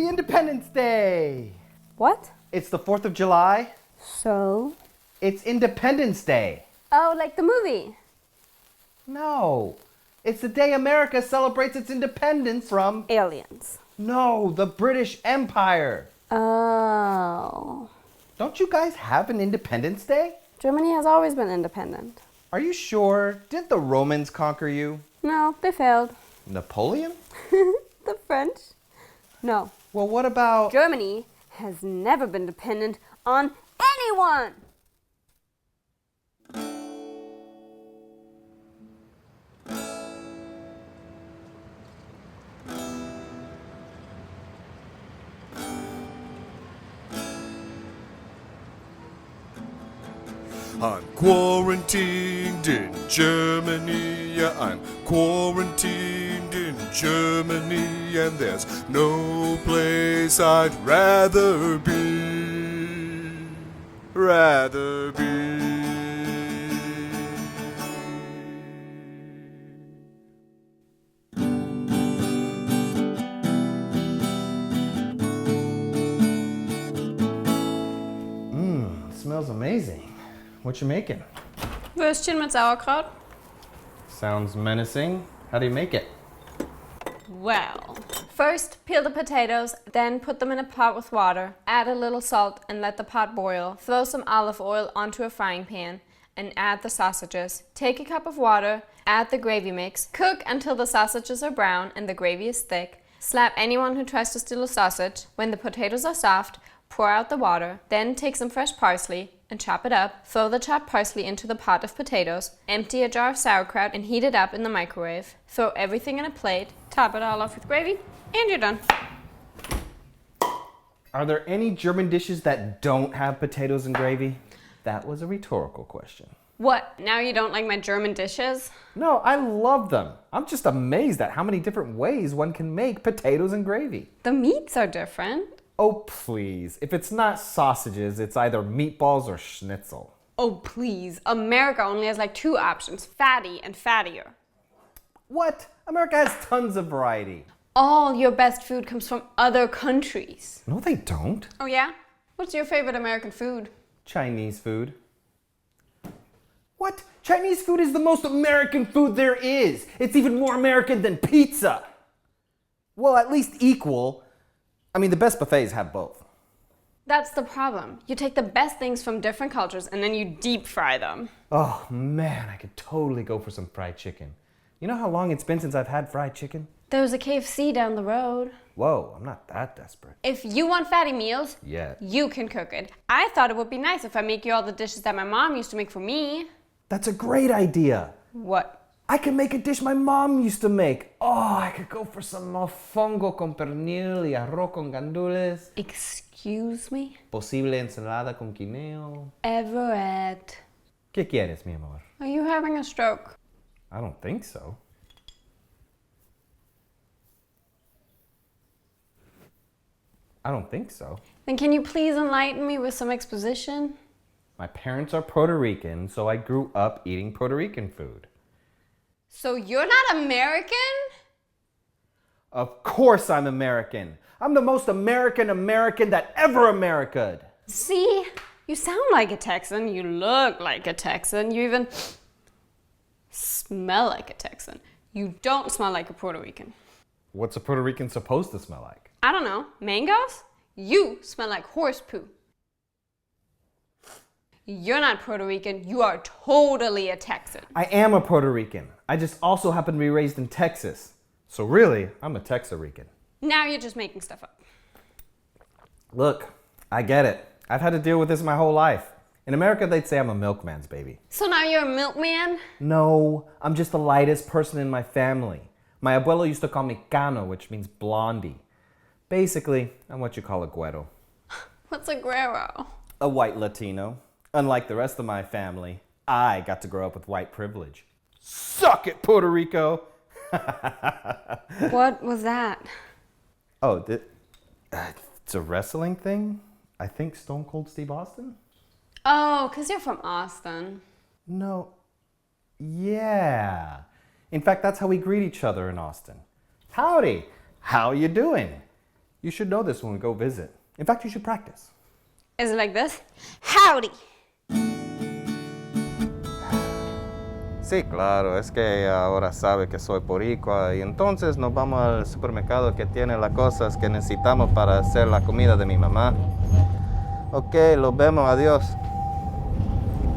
Happy Independence Day! What? It's the 4th of July. So? It's Independence Day. Oh, like the movie? No. It's the day America celebrates its independence from... aliens. No, the British Empire. Oh. Don't you guys have an Independence Day? Germany has always been independent. Are you sure? Didn't the Romans conquer you? No, they failed. Napoleon? The French? No. Well, what about... Germany has never been dependent on anyone! I'm quarantined in Germany, yeah, I'm quarantined in Germany, and there's no place I'd rather be, Smells amazing. What you making? Würstchen mit Sauerkraut. Sounds menacing. How do you make it? Well, first peel the potatoes, then put them in a pot with water. Add a little salt and let the pot boil. Throw some olive oil onto a frying pan and add the sausages. Take a cup of water, add the gravy mix. Cook until the sausages are brown and the gravy is thick. Slap anyone who tries to steal a sausage. When the potatoes are soft, pour out the water. Then take some fresh parsley and chop it up. Throw the chopped parsley into the pot of potatoes. Empty a jar of sauerkraut and heat it up in the microwave. Throw everything in a plate. Top it all off with gravy, and you're done. Are there any German dishes that don't have potatoes and gravy? That was a rhetorical question. What, now you don't like my German dishes? No, I love them. I'm just amazed at how many different ways one can make potatoes and gravy. The meats are different. Oh, please. If it's not sausages, it's either meatballs or schnitzel. Oh, please. America only has like 2 options, fatty and fattier. What? America has tons of variety. All your best food comes from other countries. No, they don't. Oh yeah? What's your favorite American food? Chinese food. What? Chinese food is the most American food there is. It's even more American than pizza. Well, at least equal. I mean, the best buffets have both. That's the problem. You take the best things from different cultures and then you deep fry them. Oh man, I could totally go for some fried chicken. You know how long it's been since I've had fried chicken? There's a KFC down the road. Whoa, I'm not that desperate. If you want fatty meals, you can cook it. I thought it would be nice if I make you all the dishes that my mom used to make for me. That's a great idea. What? I can make a dish my mom used to make. Oh, I could go for some mofongo con pernil y arroz con gandules. Excuse me? Posible ensalada con guineo. Everett. ¿Qué quieres, mi amor? Are you having a stroke? I don't think so. I don't think so. Then can you please enlighten me with some exposition? My parents are Puerto Rican, so I grew up eating Puerto Rican food. So you're not American? Of course I'm American. I'm the most American that ever America'd. See? You sound like a Texan. You look like a Texan. You even smell like a Texan. You don't smell like a Puerto Rican. What's a Puerto Rican supposed to smell like? I don't know. Mangoes? You smell like horse poo. You're not Puerto Rican. You are totally a Texan. I am a Puerto Rican. I just also happen to be raised in Texas. So really, I'm a Texarican. Now you're just making stuff up. Look, I get it. I've had to deal with this my whole life. In America, they'd say I'm a milkman's baby. So now you're a milkman? No, I'm just the lightest person in my family. My abuelo used to call me Cano, which means blondie. Basically, I'm what you call a güero. What's a güero? A white Latino. Unlike the rest of my family, I got to grow up with white privilege. Suck it, Puerto Rico! What was that? Oh, it's a wrestling thing? I think Stone Cold Steve Austin? Oh, because you're from Austin. No. Yeah. In fact, that's how we greet each other in Austin. Howdy. How you doing? You should know this when we go visit. In fact, you should practice. Is it like this? Howdy. Sí, claro, es que ahora sabe que soy boricua y entonces nos vamos al supermercado que tiene las cosas que necesitamos para hacer la comida de mi mamá. Ok, lo vemos, adiós.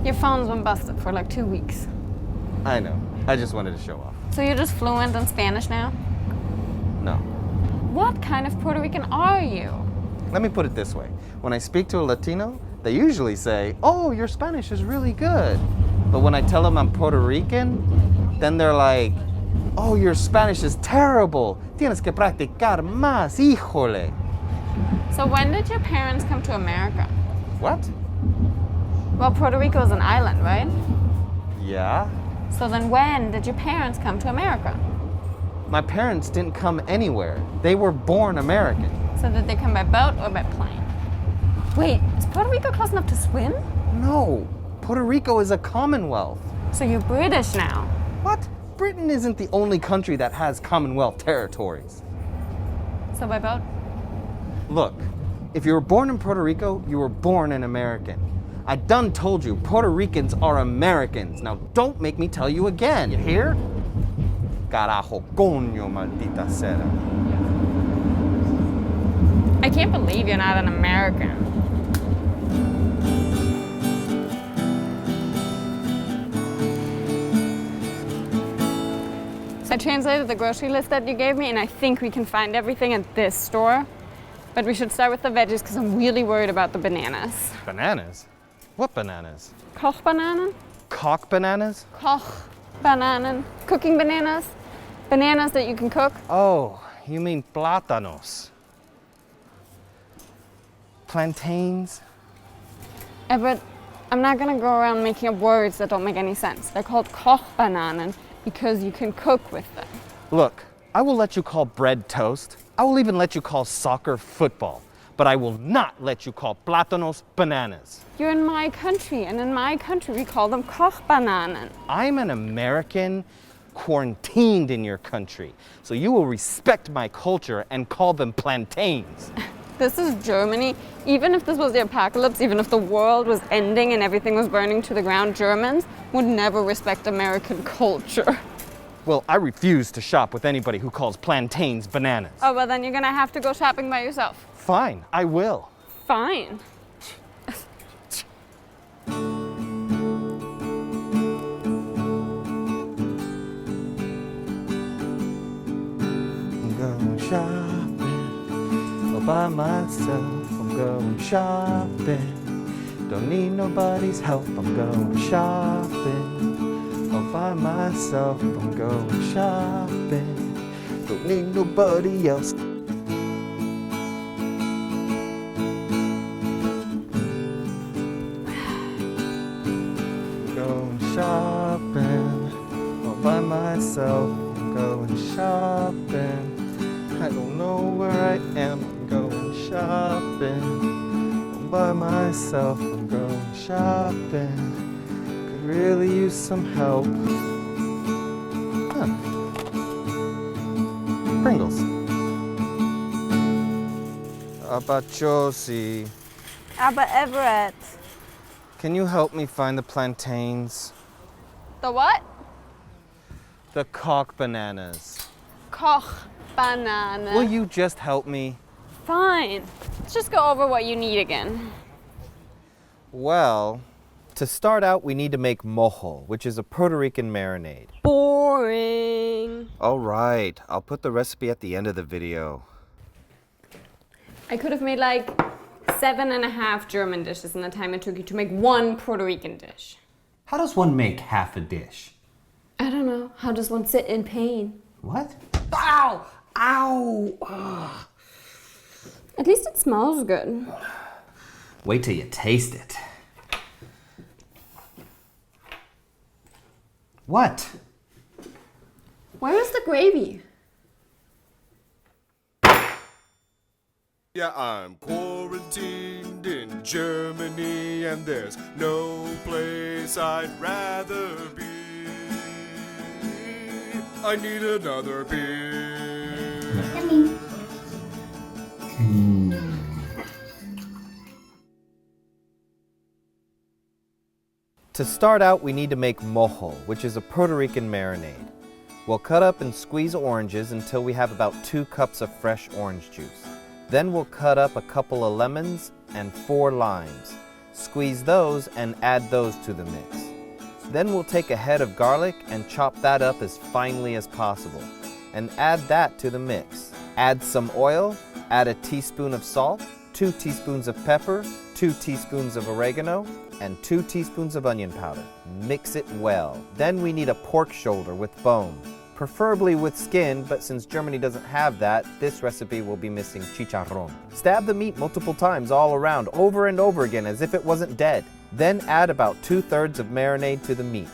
Your phone's been busted for like 2 weeks. I know, I just wanted to show off. So you're just fluent in Spanish now? No. What kind of Puerto Rican are you? Let me put it this way. When I speak to a Latino, they usually say, oh, your Spanish is really good. But when I tell them I'm Puerto Rican, then they're like, oh, your Spanish is terrible. Tienes que practicar más, híjole. So when did your parents come to America? What? Well, Puerto Rico is an island, right? Yeah? So then when did your parents come to America? My parents didn't come anywhere. They were born American. So did they come by boat or by plane? Wait, is Puerto Rico close enough to swim? No, Puerto Rico is a commonwealth. So you're British now. What? Britain isn't the only country that has Commonwealth territories. So by boat? Look, if you were born in Puerto Rico, you were born an American. I done told you, Puerto Ricans are Americans. Now don't make me tell you again, you hear? Carajo, coño, maldita sea. I can't believe you're not an American. I translated the grocery list that you gave me, and I think we can find everything at this store. But we should start with the veggies because I'm really worried about the bananas. Bananas? What bananas? Kochbananen? Cock bananas? Kochbananen. Cooking bananas. Bananas that you can cook. Oh, you mean plátanos. Plantains? Everett, I'm not gonna go around making up words that don't make any sense. They're called Kochbananen because you can cook with them. Look, I will let you call bread toast. I will even let you call soccer football. But I will not let you call plátanos bananas. You're in my country, and in my country we call them Kochbananen. I'm an American quarantined in your country, so you will respect my culture and call them plantains. This is Germany. Even if this was the apocalypse, even if the world was ending and everything was burning to the ground, Germans would never respect American culture. Well, I refuse to shop with anybody who calls plantains bananas. Oh, well then you're gonna have to go shopping by yourself. Fine, I will. Fine. I'm going shopping all by myself. I'm going shopping. Don't need nobody's help. I'm going shopping all by myself. I'm going shopping. Don't need nobody else. I'm going shopping all by myself. I'm going shopping. I don't know where I am. I'm going shopping all by myself. I'm going shopping. Could really use some help. Huh. Pringles. Abachosi. Aber Everett. Can you help me find the plantains? The what? The cock bananas. Kochbananen. Will you just help me? Fine. Let's just go over what you need again. Well, To start out, we need to make mojo, which is a Puerto Rican marinade. Boring. all right, I'll put the recipe at the end of the video. I could have made like 7.5 German dishes in the time it took you to make one Puerto Rican dish. How does one make half a dish? I don't know. How does one sit in pain? What? Ow! Ow! Ugh. At least it smells good. Wait till you taste it. What? Where is the gravy? Yeah, I'm quarantined in Germany, and there's no place I'd rather be. I need another beer. To start out, we need to make mojo, which is a Puerto Rican marinade. We'll cut up and squeeze oranges until we have about 2 cups of fresh orange juice. Then we'll cut up a couple of lemons and 4 limes. Squeeze those and add those to the mix. Then we'll take a head of garlic and chop that up as finely as possible and add that to the mix. Add some oil, add a teaspoon of salt, 2 teaspoons of pepper, 2 teaspoons of oregano, and 2 teaspoons of onion powder. Mix it well. Then we need a pork shoulder with bone, preferably with skin, but since Germany doesn't have that, this recipe will be missing chicharrón. Stab the meat multiple times all around, over and over again, as if it wasn't dead. Then add about 2/3 of marinade to the meat.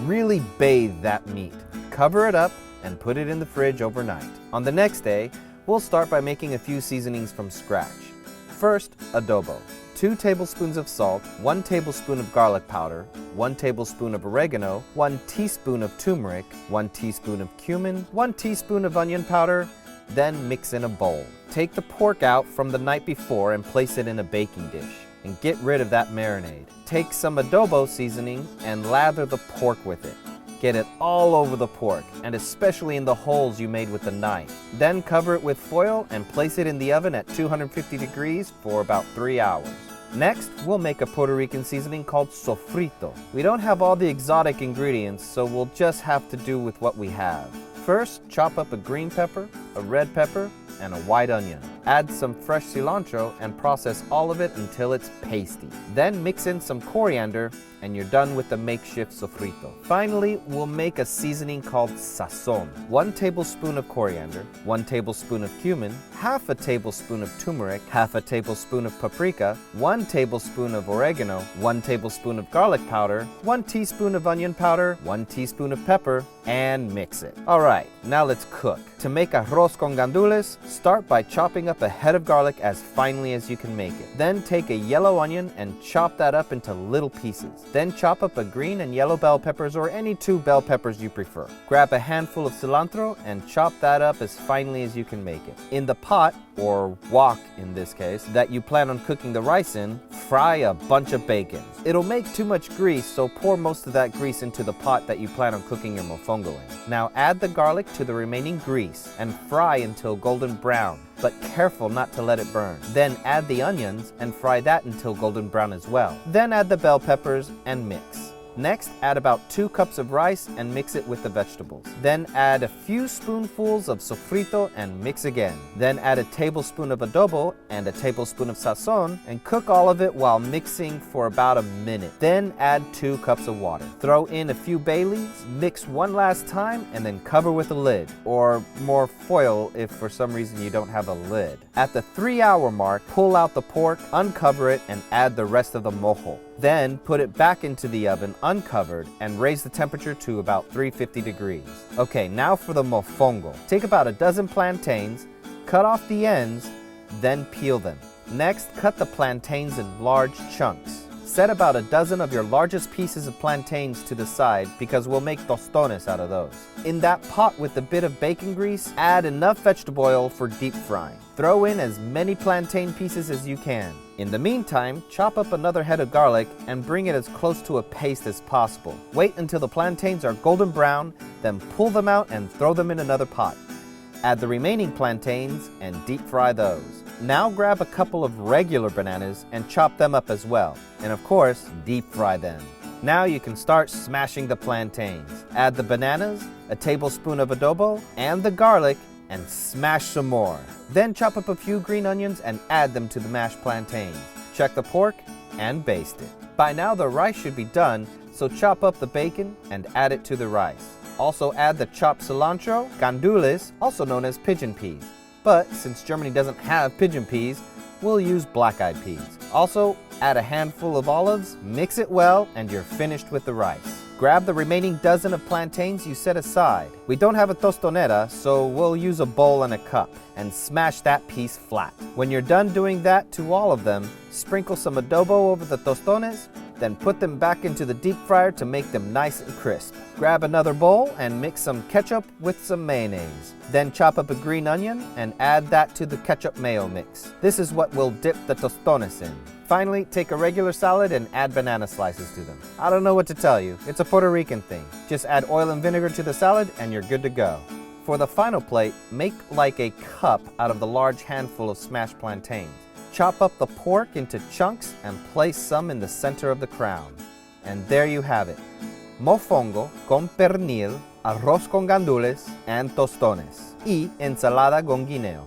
Really bathe that meat. Cover it up and put it in the fridge overnight. On the next day, we'll start by making a few seasonings from scratch. First, adobo. 2 tablespoons of salt, 1 tablespoon of garlic powder, 1 tablespoon of oregano, 1 teaspoon of turmeric, 1 teaspoon of cumin, 1 teaspoon of onion powder, then mix in a bowl. Take the pork out from the night before and place it in a baking dish, and get rid of that marinade. Take some adobo seasoning and lather the pork with it. Get it all over the pork, and especially in the holes you made with the knife. Then cover it with foil and place it in the oven at 250 degrees for about 3 hours. Next, we'll make a Puerto Rican seasoning called sofrito. We don't have all the exotic ingredients, so we'll just have to do with what we have. First, chop up a green pepper, a red pepper, and a white onion. Add some fresh cilantro and process all of it until it's pasty. Then mix in some coriander and you're done with the makeshift sofrito. Finally, we'll make a seasoning called sazon. 1 tablespoon of coriander, 1 tablespoon of cumin, half a tablespoon of turmeric, half a tablespoon of paprika, 1 tablespoon of oregano, 1 tablespoon of garlic powder, 1 teaspoon of onion powder, 1 teaspoon of pepper, and mix it. Alright, now let's cook. To make arroz con gandules, start by chopping up a head of garlic as finely as you can make it. Then take a yellow onion and chop that up into little pieces. Then chop up a green and yellow bell peppers or any 2 bell peppers you prefer. Grab a handful of cilantro and chop that up as finely as you can make it. In the pot, or wok in this case, that you plan on cooking the rice in, fry a bunch of bacon. It'll make too much grease, so pour most of that grease into the pot that you plan on cooking your mofongo in. Now add the garlic to the remaining grease and fry until golden brown, but careful not to let it burn. Then add the onions and fry that until golden brown as well. Then add the bell peppers and mix. Next, add about 2 cups of rice and mix it with the vegetables. Then add a few spoonfuls of sofrito and mix again. Then add a tablespoon of adobo and a tablespoon of sazon and cook all of it while mixing for about a minute. Then add 2 cups of water. Throw in a few bay leaves, mix one last time, and then cover with a lid, or more foil if for some reason you don't have a lid. At the 3-hour mark, pull out the pork, uncover it, and add the rest of the mojo. Then put it back into the oven uncovered and raise the temperature to about 350 degrees. Okay, now for the mofongo. Take about a dozen plantains, cut off the ends, then peel them. Next, cut the plantains in large chunks. Set about a dozen of your largest pieces of plantains to the side because we'll make tostones out of those. In that pot with a bit of bacon grease, add enough vegetable oil for deep frying. Throw in as many plantain pieces as you can. In the meantime, chop up another head of garlic and bring it as close to a paste as possible. Wait until the plantains are golden brown, then pull them out and throw them in another pot. Add the remaining plantains and deep fry those. Now grab a couple of regular bananas and chop them up as well. And of course, deep fry them. Now you can start smashing the plantains. Add the bananas, a tablespoon of adobo, and the garlic, and smash some more. Then chop up a few green onions and add them to the mashed plantains. Check the pork and baste it. By now the rice should be done, so chop up the bacon and add it to the rice. Also add the chopped cilantro, gandules, also known as pigeon peas. But since Germany doesn't have pigeon peas, we'll use black-eyed peas. Also, add a handful of olives, mix it well, and you're finished with the rice. Grab the remaining dozen of plantains you set aside. We don't have a tostonera, so we'll use a bowl and a cup, and smash that piece flat. When you're done doing that to all of them, sprinkle some adobo over the tostones, Then put them back into the deep fryer to make them nice and crisp. Grab another bowl and mix some ketchup with some mayonnaise. Then chop up a green onion and add that to the ketchup mayo mix. This is what we'll dip the tostones in. Finally, take a regular salad and add banana slices to them. I don't know what to tell you. It's a Puerto Rican thing. Just add oil and vinegar to the salad and you're good to go. For the final plate, make like a cup out of the large handful of smashed plantains. Chop up the pork into chunks and place some in the center of the crown. And there you have it. Mofongo con pernil, arroz con gandules, and tostones. Y ensalada con guineo.